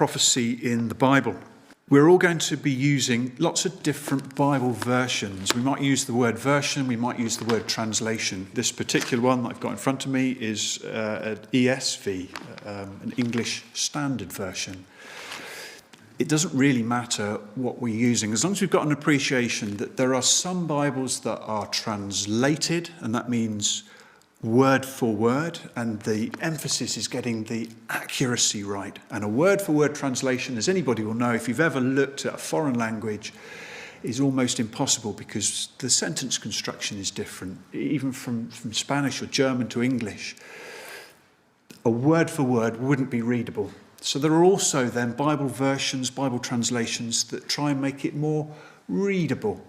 prophecy in the Bible. We're all going to be using lots of different Bible versions. We might use the word version, we might use the word translation. This particular one that I've got in front of me is an ESV, an English Standard Version. It doesn't really matter what we're using, as long as we've got an appreciation that there are some Bibles that are translated, and that means word for word, and the emphasis is getting the accuracy right. And a word-for-word translation, as anybody will know, if you've ever looked at a foreign language, is almost impossible because the sentence construction is different, even from Spanish or German to English. A word-for-word wouldn't be readable. So there are also then Bible versions, Bible translations that try and make it more readable.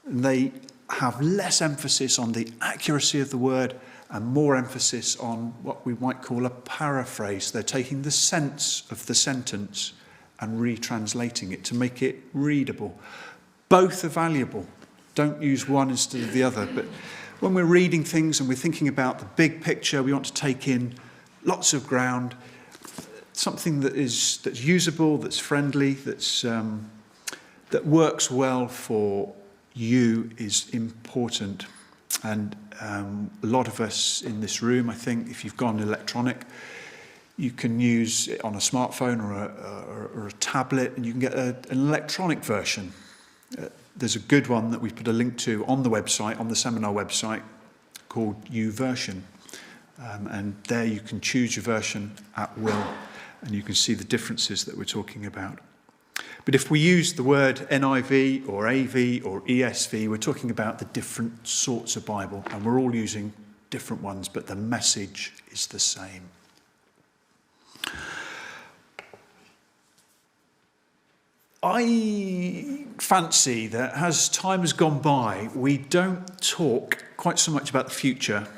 They have less emphasis on the accuracy of the word and more emphasis on what we might call a paraphrase. They're taking the sense of the sentence and retranslating it to make it readable. Both are valuable. Don't use one instead of the other. But when we're reading things and we're thinking about the big picture, we want to take in lots of ground, something that's usable, that's friendly, that works well for you is important. And a lot of us in this room, I think, if you've gone electronic, you can use it on a smartphone or a tablet, and you can get an electronic version. There's a good one that we've put a link to on the website, on the seminar website, called YouVersion. And there you can choose your version at will, and you can see the differences that we're talking about. But if we use the word NIV or AV or ESV, we're talking about the different sorts of Bible, and we're all using different ones, but the message is the same. I fancy that as time has gone by, we don't talk quite so much about the future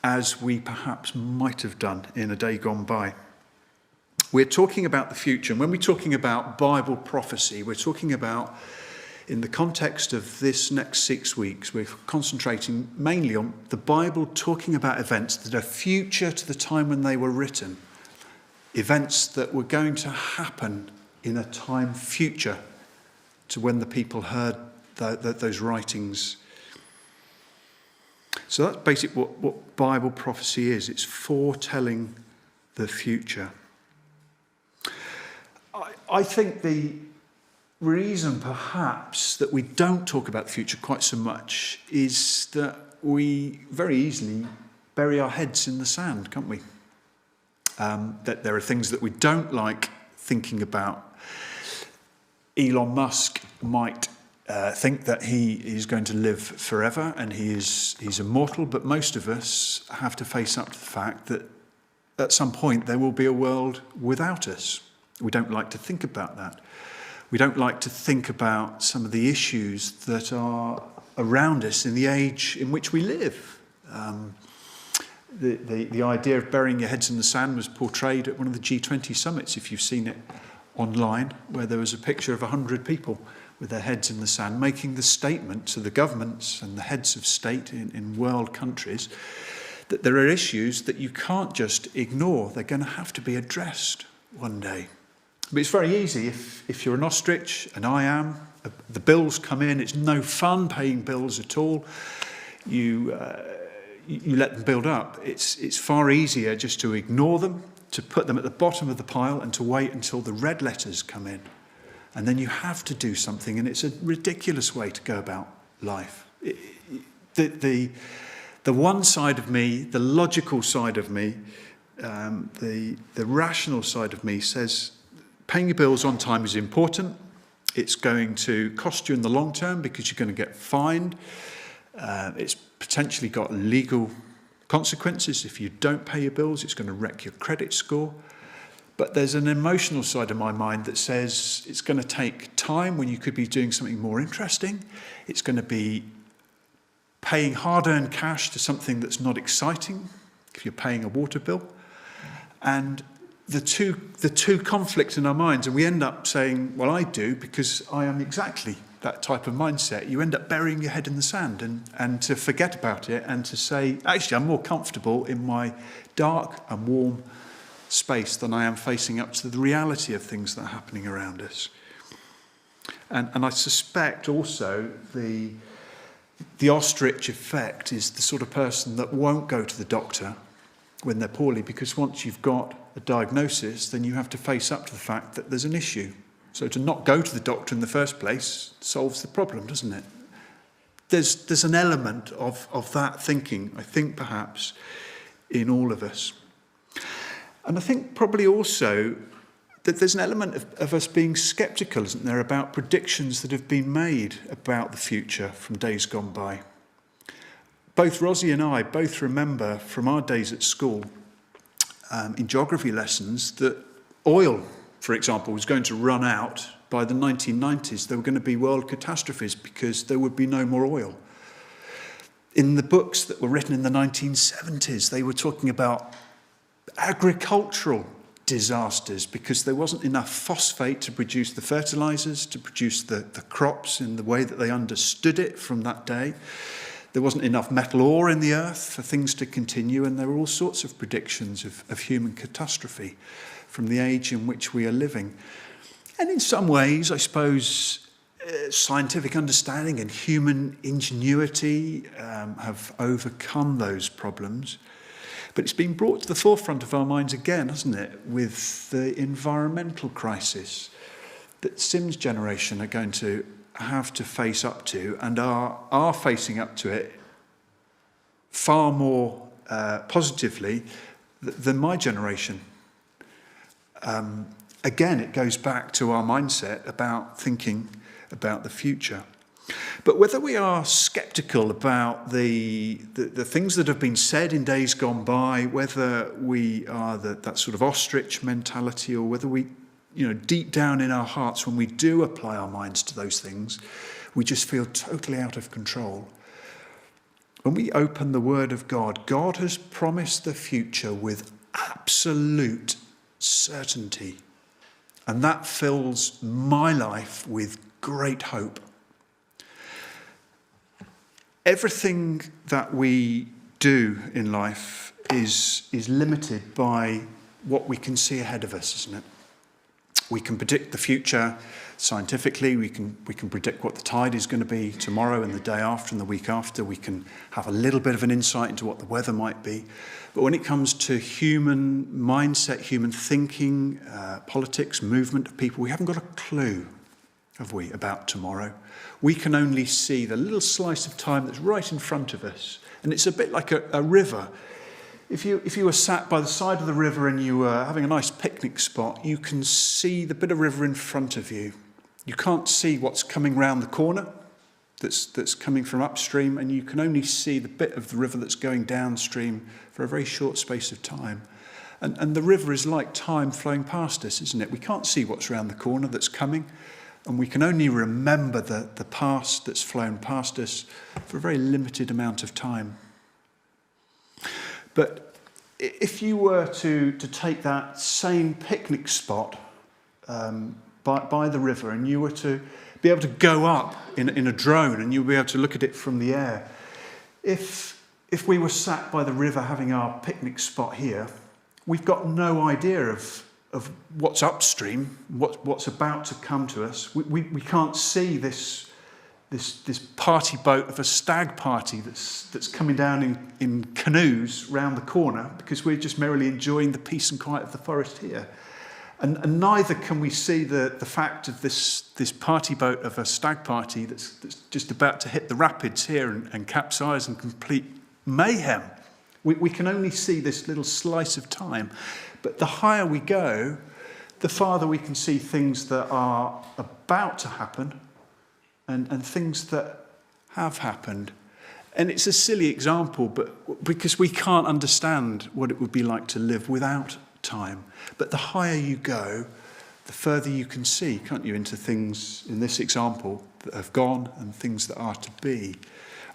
as we perhaps might have done in a day gone by. We're talking about the future, and when we're talking about Bible prophecy, we're talking about, in the context of this next 6 weeks, we're concentrating mainly on the Bible talking about events that are future to the time when they were written, events that were going to happen in a time future to when the people heard those writings. So that's basically what Bible prophecy is. It's foretelling the future. I think the reason perhaps that we don't talk about the future quite so much is that we very easily bury our heads in the sand, can't we? That there are things that we don't like thinking about. Elon Musk might think that he is going to live forever and he's immortal, but most of us have to face up to the fact that at some point there will be a world without us. We don't like to think about that. We don't like to think about some of the issues that are around us in the age in which we live. The idea of burying your heads in the sand was portrayed at one of the G20 summits, if you've seen it online, where there was a picture of 100 people with their heads in the sand, making the statement to the governments and the heads of state in world countries that there are issues that you can't just ignore. They're going to have to be addressed one day. But it's very easy if you're an ostrich, and I am, the bills come in, it's no fun paying bills at all. You let them build up. It's far easier just to ignore them, to put them at the bottom of the pile and to wait until the red letters come in. And then you have to do something, and it's a ridiculous way to go about life. The one side of me, the logical side of me, the rational side of me says paying your bills on time is important. It's going to cost you in the long term because you're going to get fined. It's potentially got legal consequences. If you don't pay your bills, it's going to wreck your credit score. But there's an emotional side of my mind that says it's going to take time when you could be doing something more interesting. It's going to be paying hard-earned cash to something that's not exciting, if you're paying a water bill. And the two conflict in our minds, and we end up saying, well, I do, because I am exactly that type of mindset. You end up burying your head in the sand and to forget about it and to say, actually, I'm more comfortable in my dark and warm space than I am facing up to the reality of things that are happening around us. And I suspect also the ostrich effect is the sort of person that won't go to the doctor when they're poorly, because once you've got a diagnosis, then you have to face up to the fact that there's an issue. So to not go to the doctor in the first place solves the problem, doesn't it? There's an element of that thinking, I think, perhaps, in all of us. And I think probably also that there's an element of us being sceptical, isn't there, about predictions that have been made about the future from days gone by. Both Rosie and I both remember from our days at school, in geography lessons, that oil, for example, was going to run out by the 1990s. There were going to be world catastrophes because there would be no more oil. In the books that were written in the 1970s, they were talking about agricultural disasters because there wasn't enough phosphate to produce the fertilizers, to produce the crops in the way that they understood it from that day. There wasn't enough metal ore in the earth for things to continue, and there were all sorts of predictions of human catastrophe from the age in which we are living. And in some ways, I suppose, scientific understanding and human ingenuity have overcome those problems. But it's been brought to the forefront of our minds again, hasn't it, with the environmental crisis that Sim's generation are going to have to face up to, and are facing up to it far more positively than my generation. Again, it goes back to our mindset about thinking about the future. But whether we are sceptical about the things that have been said in days gone by, whether we are that sort of ostrich mentality, or whether we, deep down in our hearts, when we do apply our minds to those things, we just feel totally out of control. When we open the Word of God, God has promised the future with absolute certainty. And that fills my life with great hope. Everything that we do in life is limited by what we can see ahead of us, isn't it? We can predict the future scientifically. We can predict what the tide is going to be tomorrow and the day after and the week after. We can have a little bit of an insight into what the weather might be. But when it comes to human mindset, human thinking, politics, movement of people, we haven't got a clue, have we, about tomorrow. We can only see the little slice of time that's right in front of us. And it's a bit like a river. If you were sat by the side of the river and you were having a nice picnic spot, you can see the bit of river in front of you. You can't see what's coming round the corner that's coming from upstream, and you can only see the bit of the river that's going downstream for a very short space of time. And the river is like time flowing past us, isn't it? We can't see what's round the corner that's coming. And we can only remember the past that's flown past us for a very limited amount of time. But if you were to take that same picnic spot by the river, and you were to be able to go up in a drone and you'll be able to look at it from the air, if we were sat by the river having our picnic spot here, we've got no idea of what's upstream, what's about to come to us. We can't see this party boat of a stag party that's coming down in canoes round the corner, because we're just merrily enjoying the peace and quiet of the forest here. And neither can we see the fact of this party boat of a stag party that's just about to hit the rapids here and capsize and complete mayhem. We can only see this little slice of time. But the higher we go, the farther we can see things that are about to happen and things that have happened. And it's a silly example, but because we can't understand what it would be like to live without time. But the higher you go, the further you can see, can't you, into things, in this example, that have gone and things that are to be.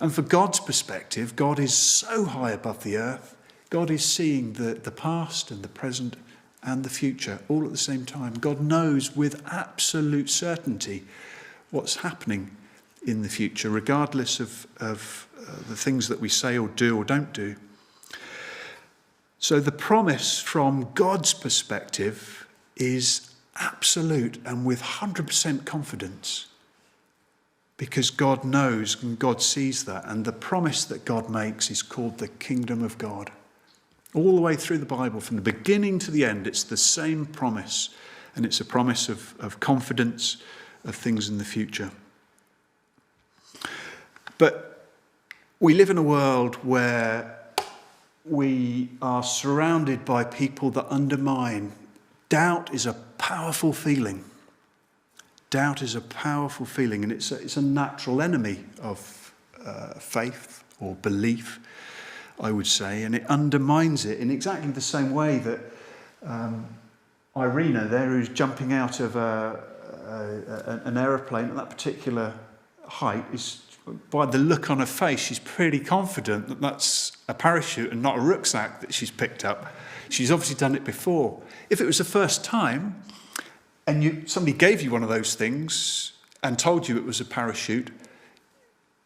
And for God's perspective, God is so high above the earth. God is seeing the past and the present and the future all at the same time. God knows with absolute certainty what's happening in the future, regardless of the things that we say or do or don't do. So the promise from God's perspective is absolute and with 100% confidence, because God knows and God sees that. And the promise that God makes is called the kingdom of God. All the way through the Bible, from the beginning to the end, it's the same promise. And it's a promise of confidence of things in the future. But we live in a world where we are surrounded by people that undermine. Doubt is a powerful feeling. Doubt is a powerful feeling, and it's a natural enemy of faith or belief, I would say, and it undermines it in exactly the same way that Irina there, who's jumping out of an aeroplane at that particular height, is, by the look on her face, she's pretty confident that that's a parachute and not a rucksack that she's picked up. She's obviously done it before. If it was the first time and somebody gave you one of those things and told you it was a parachute,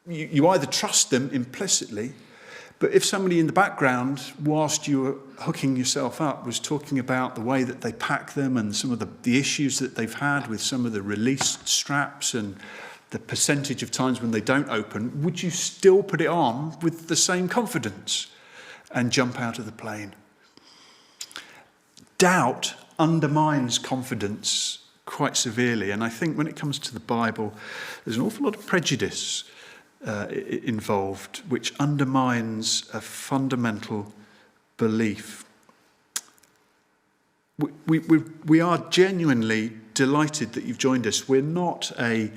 you either trust them implicitly, but if somebody in the background, whilst you were hooking yourself up, was talking about the way that they pack them and some of the issues that they've had with some of the released straps and the percentage of times when they don't open, would you still put it on with the same confidence and jump out of the plane? Doubt undermines confidence quite severely. And I think when it comes to the Bible, there's an awful lot of prejudice involved, which undermines a fundamental belief. We are genuinely delighted that you've joined us. We're not a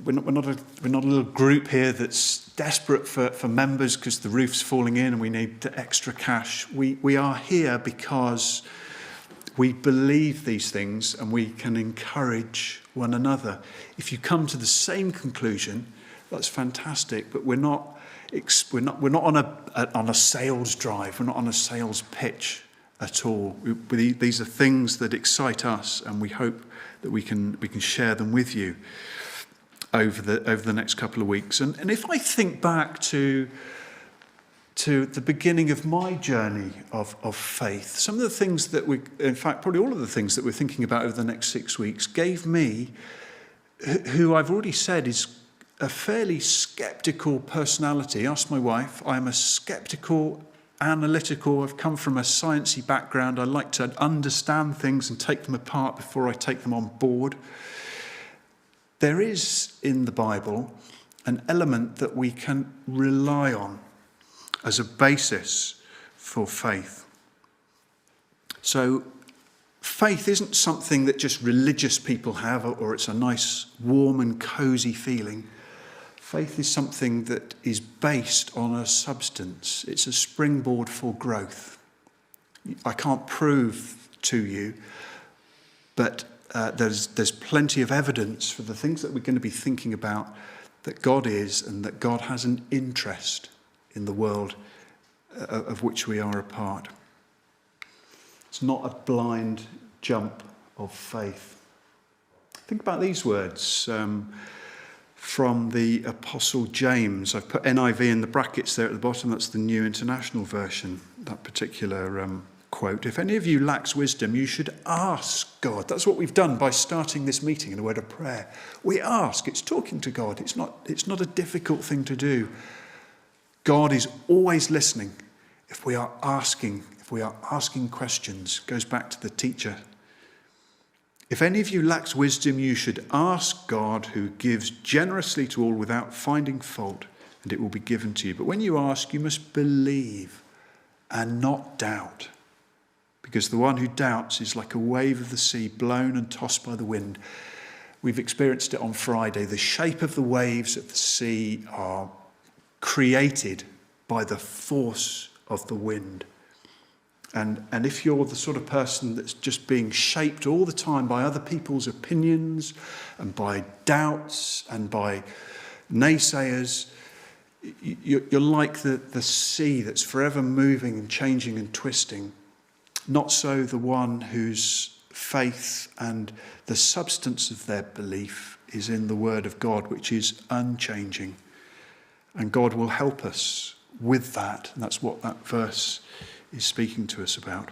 little group here that's desperate for members because the roof's falling in and we need the extra cash. We are here because we believe these things and we can encourage one another. If you come to the same conclusion, that's fantastic. But we're not on a sales drive. We're not on a sales pitch at all. These are things that excite us, and we hope that we can share them with you over the next couple of weeks. And if I think back to the beginning of my journey of faith, some of the things that in fact, probably all of the things that we're thinking about over the next 6 weeks gave me, who I've already said is a fairly sceptical personality. Ask my wife. I'm a sceptical, analytical. I've come from a sciencey background. I like to understand things and take them apart before I take them on board. There is in the Bible an element that we can rely on as a basis for faith. So faith isn't something that just religious people have, or it's a nice, warm and cozy feeling. Faith is something that is based on a substance. It's a springboard for growth. I can't prove to you, but there's plenty of evidence for the things that we're going to be thinking about, that God is and that God has an interest in the world of which we are a part. It's not a blind jump of faith. Think about these words from the Apostle James. I've put NIV in the brackets there at the bottom. That's the New International Version, that particular quote. If any of you lacks wisdom, you should ask God. That's what we've done by starting this meeting in a word of prayer. We ask. It's talking to God. It's not a difficult thing to do. God is always listening if we are asking questions. Goes back to the teacher. If any of you lacks wisdom, you should ask God, who gives generously to all without finding fault, and it will be given to you. But when you ask, you must believe and not doubt, because the one who doubts is like a wave of the sea blown and tossed by the wind. We've experienced it on Friday. The shape of the waves of the sea are created by the force of the wind. And if you're the sort of person that's just being shaped all the time by other people's opinions and by doubts and by naysayers, you're like the sea that's forever moving and changing and twisting. Not so the one whose faith and the substance of their belief is in the Word of God, which is unchanging. And God will help us with that. And that's what that verse is speaking to us about.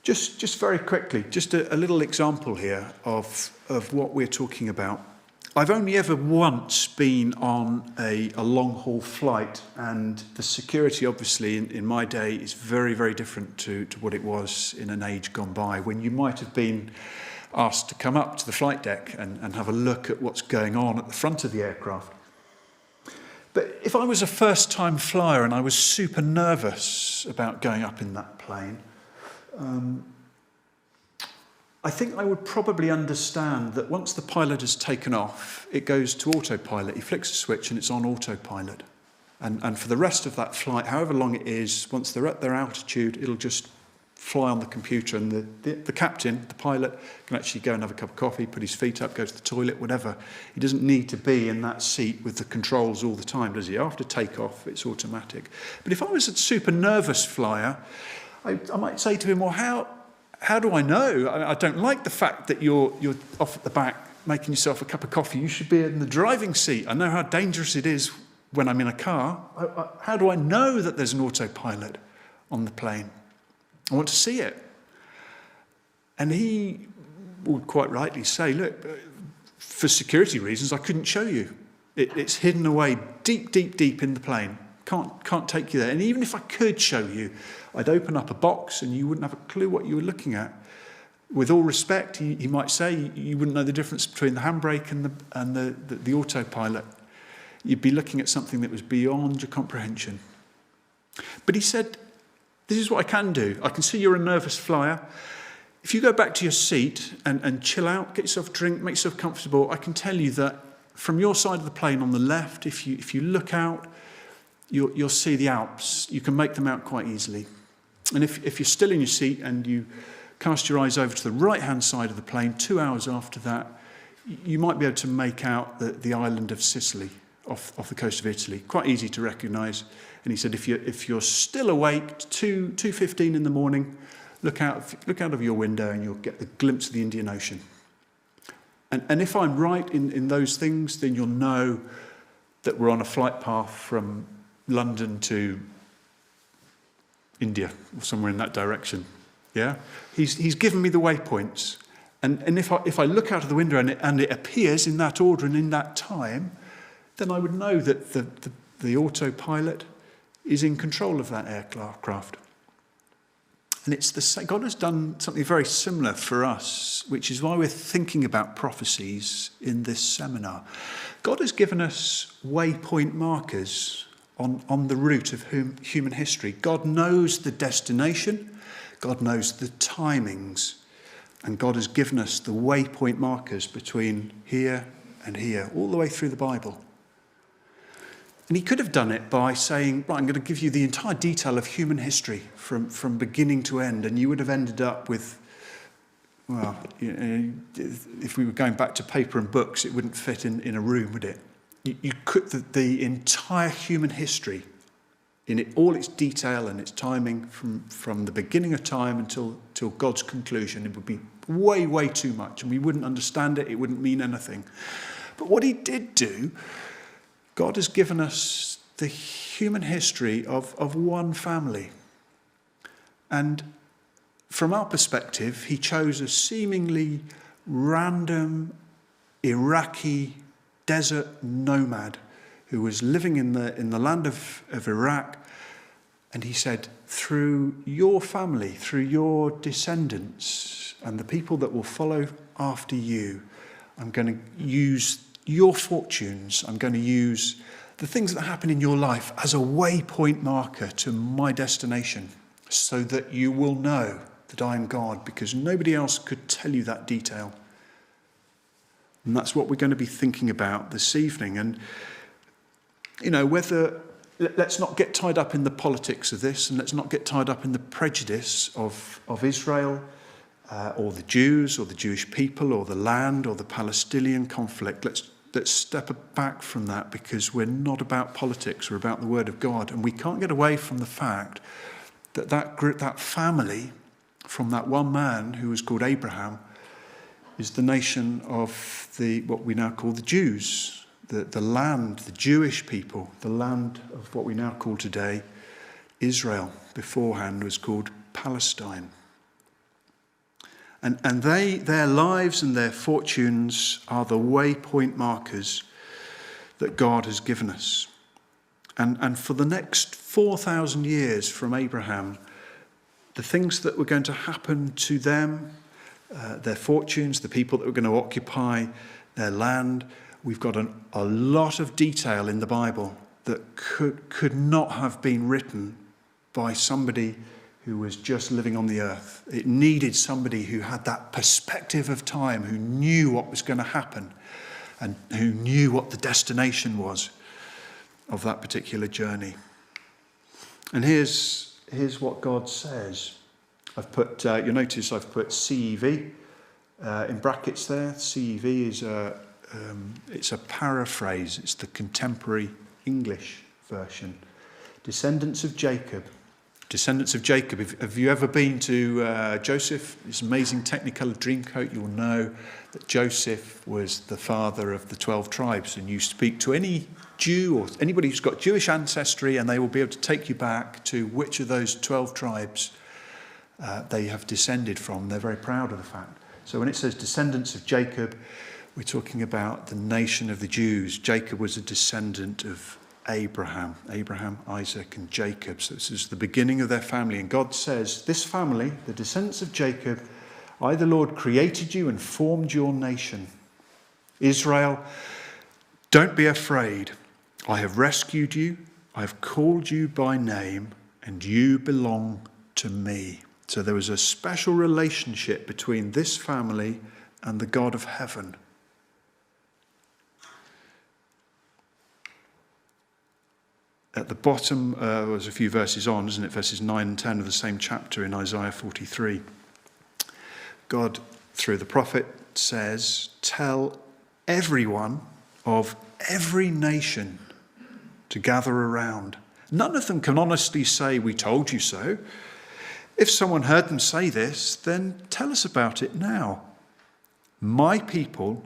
Just very quickly, just a little example here of what we're talking about. I've only ever once been on a long-haul flight, and the security, obviously, in my day is very, very different to what it was in an age gone by, when you might have been asked to come up to the flight deck and have a look at what's going on at the front of the aircraft. But if I was a first-time flyer and I was super nervous about going up in that plane, I think I would probably understand that once the pilot has taken off, it goes to autopilot. He flicks a switch and it's on autopilot. And for the rest of that flight, however long it is, once they're at their altitude, it'll just fly on the computer, and the captain, the pilot, can actually go and have a cup of coffee, put his feet up, go to the toilet, whatever. He doesn't need to be in that seat with the controls all the time, does he? After takeoff, it's automatic. But if I was a super nervous flyer, I might say to him, well, how do I know? I don't like the fact that you're off at the back making yourself a cup of coffee. You should be in the driving seat. I know how dangerous it is when I'm in a car. How do I know that there's an autopilot on the plane? I want to see it. And he would quite rightly say, look, for security reasons, I couldn't show you. It's hidden away deep, deep, deep in the plane. Can't take you there. And even if I could show you, I'd open up a box and you wouldn't have a clue what you were looking at. With all respect, he might say you wouldn't know the difference between the handbrake and the autopilot. You'd be looking at something that was beyond your comprehension. But he said, this is what I can do. I can see you're a nervous flyer. If you go back to your seat and chill out, get yourself a drink, make yourself comfortable, I can tell you that from your side of the plane on the left, if you look out, you'll see the Alps. You can make them out quite easily. And if you're still in your seat and you cast your eyes over to the right-hand side of the plane, 2 hours after that, you might be able to make out the island of Sicily off the coast of Italy. Quite easy to recognise. And he said, if you're still awake, 2:15 in the morning, look out of your window and you'll get a glimpse of the Indian Ocean. And if I'm right in those things, then you'll know that we're on a flight path from London to India or somewhere in that direction. Yeah, he's given me the waypoints, and if I look out of the window and it appears in that order and in that time, then I would know that the autopilot is in control of that aircraft. And it's the same. God has done something very similar for us, which is why we're thinking about prophecies in this seminar. God has given us waypoint markers on the route of human history. God knows the destination, God knows the timings, and God has given us the waypoint markers between here and here, all the way through the Bible. And he could have done it by saying, right, I'm going to give you the entire detail of human history from beginning to end, and you would have ended up with, well, if we were going back to paper and books, it wouldn't fit in a room, would it? You could, the entire human history, in all its detail and its timing, from the beginning of time until God's conclusion, it would be way, way too much, and we wouldn't understand it, it wouldn't mean anything. But what he did do, God has given us the human history of one family. And from our perspective, he chose a seemingly random Iraqi desert nomad who was living in the land of Iraq. And he said, through your family, through your descendants and the people that will follow after you, I'm going to use your fortunes, I'm going to use the things that happen in your life as a waypoint marker to my destination, so that you will know that I am God, because nobody else could tell you that detail. And that's what we're going to be thinking about this evening. And, let's not get tied up in the politics of this, and let's not get tied up in the prejudice of Israel, or the Jews, or the Jewish people, or the land, or the Palestinian conflict. Let's step back from that, because we're not about politics, we're about the Word of God. And we can't get away from the fact that family, from that one man who was called Abraham, is the nation of what we now call the Jews. the land, the Jewish people, the land of what we now call today Israel, beforehand was called Palestine. And their lives and their fortunes are the waypoint markers that God has given us. And for the next 4,000 years from Abraham, the things that were going to happen to them, their fortunes, the people that were going to occupy their land, we've got a lot of detail in the Bible that could not have been written by somebody who was just living on the earth. It needed somebody who had that perspective of time, who knew what was going to happen and who knew what the destination was of that particular journey. And here's what God says. I've put, you'll notice I've put CEV in brackets there. CEV is it's a paraphrase. It's the contemporary English version. Descendants of Jacob. Descendants of Jacob. Have you ever been to Joseph, this amazing Technicolor Dreamcoat? You'll know that Joseph was the father of the 12 tribes. And you speak to any Jew or anybody who's got Jewish ancestry, and they will be able to take you back to which of those 12 tribes they have descended from. They're very proud of the fact. So when it says descendants of Jacob, we're talking about the nation of the Jews. Jacob was a descendant of Abraham, Isaac, and Jacob. So this is the beginning of their family. And God says, this family, the descendants of Jacob, I, the Lord, created you and formed your nation. Israel, don't be afraid. I have rescued you. I have called you by name, and you belong to me. So there was a special relationship between this family and the God of heaven. At the bottom was a few verses on, isn't it? Verses 9 and 10 of the same chapter in Isaiah 43. God, through the prophet, says, tell everyone of every nation to gather around. None of them can honestly say, we told you so. If someone heard them say this, then tell us about it now. My people,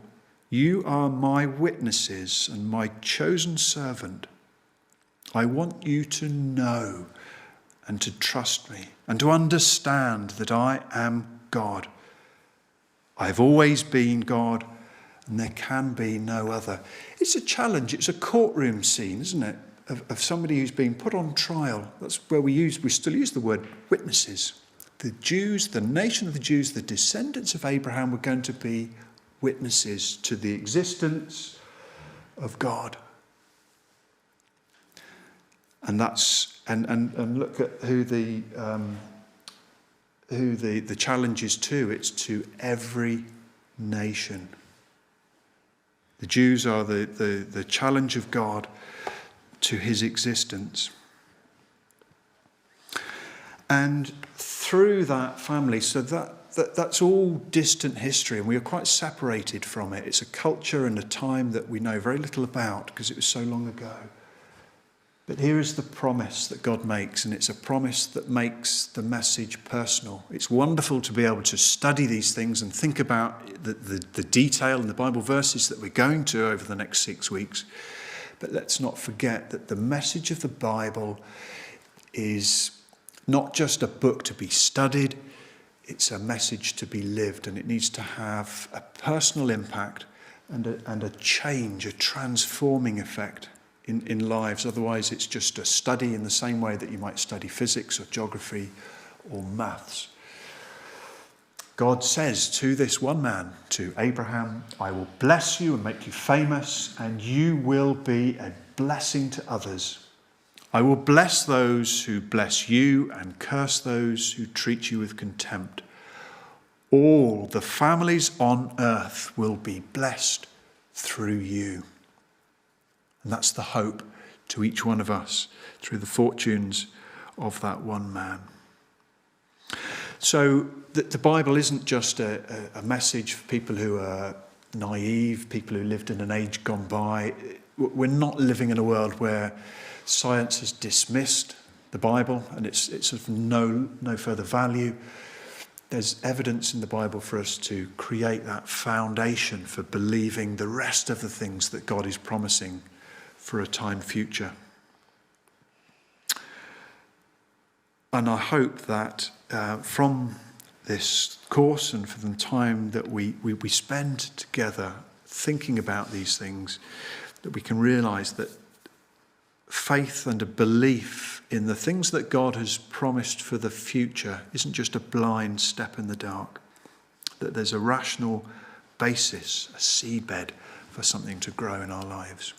you are my witnesses and my chosen servant. I want you to know and to trust me and to understand that I am God. I have always been God, and there can be no other. It's a challenge. It's a courtroom scene, isn't it, of somebody who's been put on trial. That's where we still use the word witnesses. The Jews, the nation of the Jews, the descendants of Abraham were going to be witnesses to the existence of God. And that's and look at who the challenge is to. It's to every nation. The Jews are the challenge of God to his existence. And through that family, so that's all distant history, and we are quite separated from it. It's a culture and a time that we know very little about because it was so long ago. But here is the promise that God makes, and it's a promise that makes the message personal. It's wonderful to be able to study these things and think about the detail in the Bible verses that we're going to over the next 6 weeks. But let's not forget that the message of the Bible is not just a book to be studied, it's a message to be lived, and it needs to have a personal impact and a change, a transforming effect in lives. Otherwise, it's just a study in the same way that you might study physics or geography or maths. God says to this one man, to Abraham, I will bless you and make you famous, and you will be a blessing to others. I will bless those who bless you and curse those who treat you with contempt. All the families on earth will be blessed through you. And that's the hope to each one of us through the fortunes of that one man. So the Bible isn't just a message for people who are naive, people who lived in an age gone by. We're not living in a world where science has dismissed the Bible and it's of no further value. there's evidence in the Bible for us to create that foundation for believing the rest of the things that God is promising for a time future. And I hope that from this course and from the time that we spend together thinking about these things, that we can realise that faith and a belief in the things that God has promised for the future isn't just a blind step in the dark, that there's a rational basis, a seedbed for something to grow in our lives.